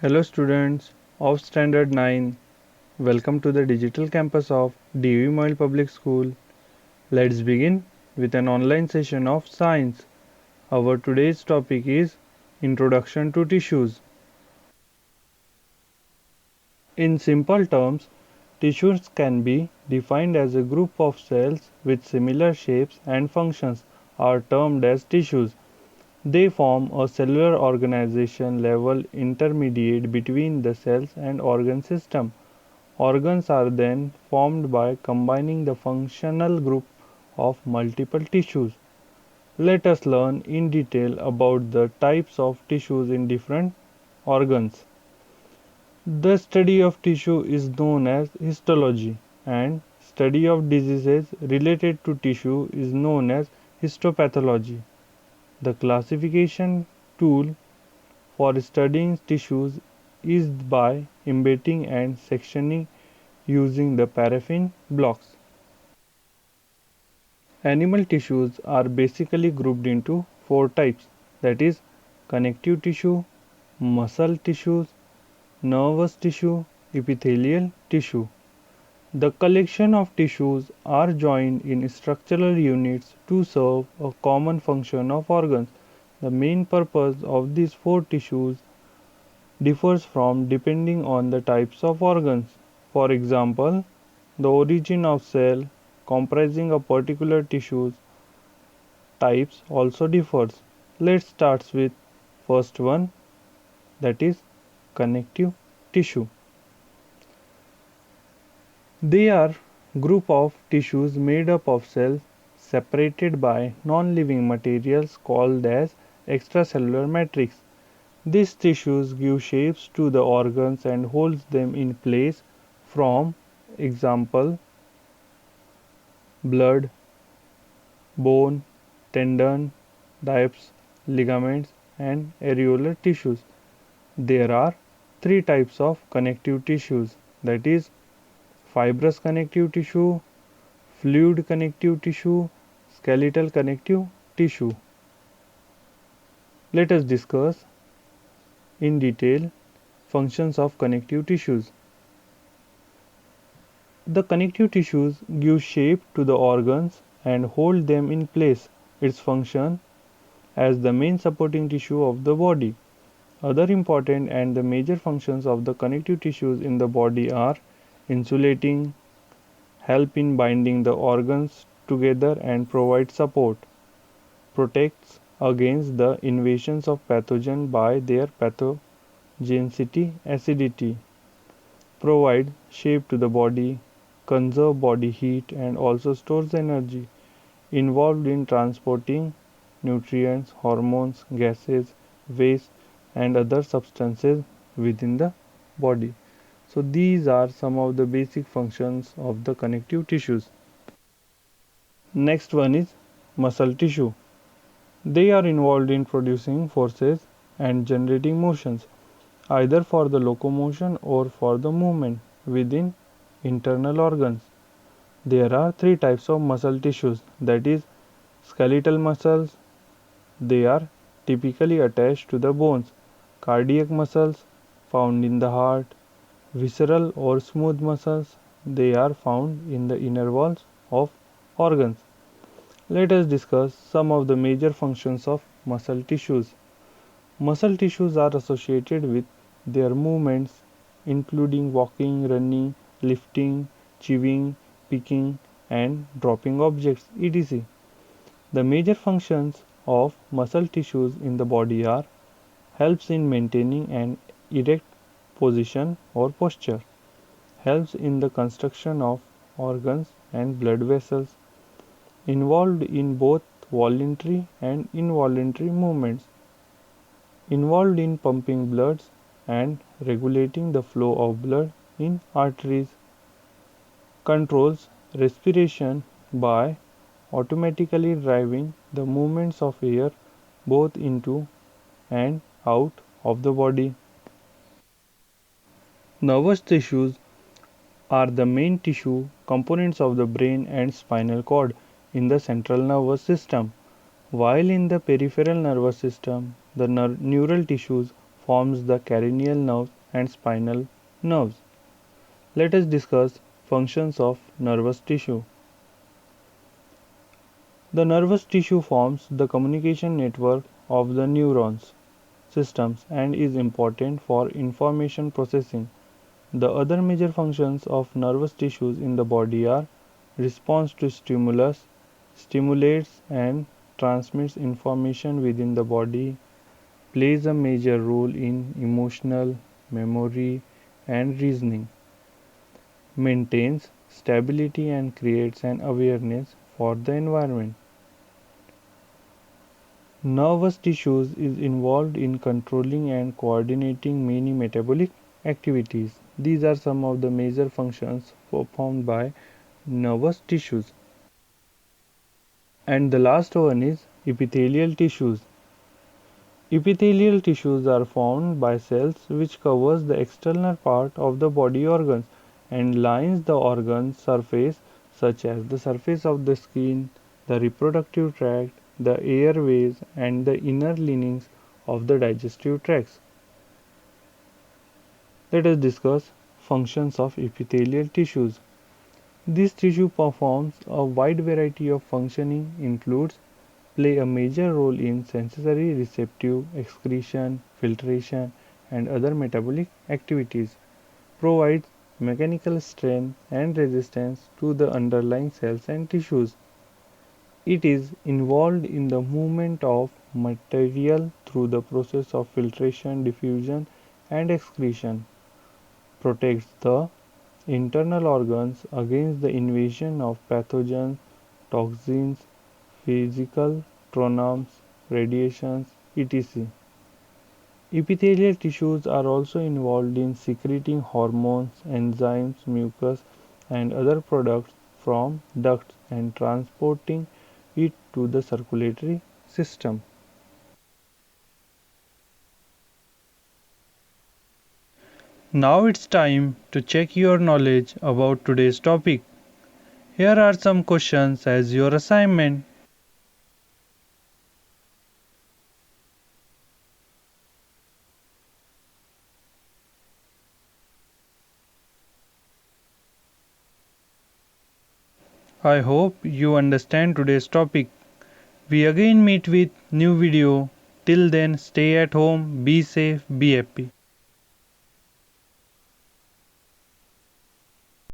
Hello students of Standard 9. Welcome to the digital campus of DV Moyle Public School. Let's begin with an online session of science. Our today's topic is Introduction to Tissues. In simple terms, tissues can be defined as a group of cells with similar shapes and functions are termed as tissues. They form a cellular organization level intermediate between the cells and organ system. Organs are then formed by combining the functional group of multiple tissues. Let us learn in detail about the types of tissues in different organs. The study of tissue is known as histology, and study of diseases related to tissue is known as histopathology. The classification tool for studying tissues is by embedding and sectioning using the paraffin blocks. Animal tissues are basically grouped into four types, that is, connective tissue, muscle tissues, nervous tissue, epithelial tissue. The collection of tissues are joined in structural units to serve a common function of organs. The main purpose of these four tissues differs from depending on the types of organs. For example, the origin of cell comprising a particular tissue types also differs. Let's start with first one, that is connective tissue. They are group of tissues made up of cells separated by non-living materials called as extracellular matrix. These tissues give shapes to the organs and holds them in place from example blood, bone, tendon, dips, ligaments and areolar tissues. There are three types of connective tissues, that is fibrous connective tissue, fluid connective tissue, skeletal connective tissue. Let us discuss in detail functions of connective tissues. The connective tissues give shape to the organs and hold them in place. Its function as the main supporting tissue of the body. Other important and the major functions of the connective tissues in the body are insulating, help in binding the organs together and provide support, protects against the invasions of pathogen by their pathogenicity, acidity, provide shape to the body, conserve body heat and also stores energy, involved in transporting nutrients, hormones, gases, waste and other substances within the body. So these are some of the basic functions of the connective tissues. Next one is muscle tissue. They are involved in producing forces and generating motions, either for the locomotion or for the movement within internal organs. There are three types of muscle tissues, that is skeletal muscles. They are typically attached to the bones. Cardiac muscles found in the heart. Visceral or smooth muscles, they are found in the inner walls of organs. Let us discuss some of the major functions of muscle tissues. Muscle tissues are associated with their movements including walking, running, lifting, chewing, picking and dropping objects, etc. The major functions of muscle tissues in the body are helps in maintaining an erect position or posture, helps in the construction of organs and blood vessels, involved in both voluntary and involuntary movements, involved in pumping blood and regulating the flow of blood in arteries, controls respiration by automatically driving the movements of air both into and out of the body. Nervous tissues are the main tissue components of the brain and spinal cord in the central nervous system, while in the peripheral nervous system, the neural tissues forms the cranial nerves and spinal nerves. Let us discuss functions of nervous tissue. The nervous tissue forms the communication network of the neurons systems and is important for information processing. The other major functions of nervous tissues in the body are response to stimulus, stimulates and transmits information within the body, plays a major role in emotional, memory, and reasoning, maintains stability and creates an awareness for the environment. Nervous tissues is involved in controlling and coordinating many metabolic activities. These are some of the major functions performed by nervous tissues. And the last one is epithelial tissues. Epithelial tissues are formed by cells which covers the external part of the body organs and lines the organ surface such as the surface of the skin, the reproductive tract, the airways and the inner linings of the digestive tracts. Let us discuss functions of epithelial tissues. This tissue performs a wide variety of functioning includes play a major role in sensory receptive excretion, filtration, and other metabolic activities, provides mechanical strength and resistance to the underlying cells and tissues. It is involved in the movement of material through the process of filtration, diffusion, and excretion, protects the internal organs against the invasion of pathogens, toxins, physical traumas, radiations, etc. Epithelial tissues are also involved in secreting hormones, enzymes, mucus, and other products from ducts and transporting it to the circulatory system. Now it's time to check your knowledge about today's topic. Here are some questions as your assignment. I hope you understand today's topic. We again meet with new video. Till then, stay at home, be safe, be happy.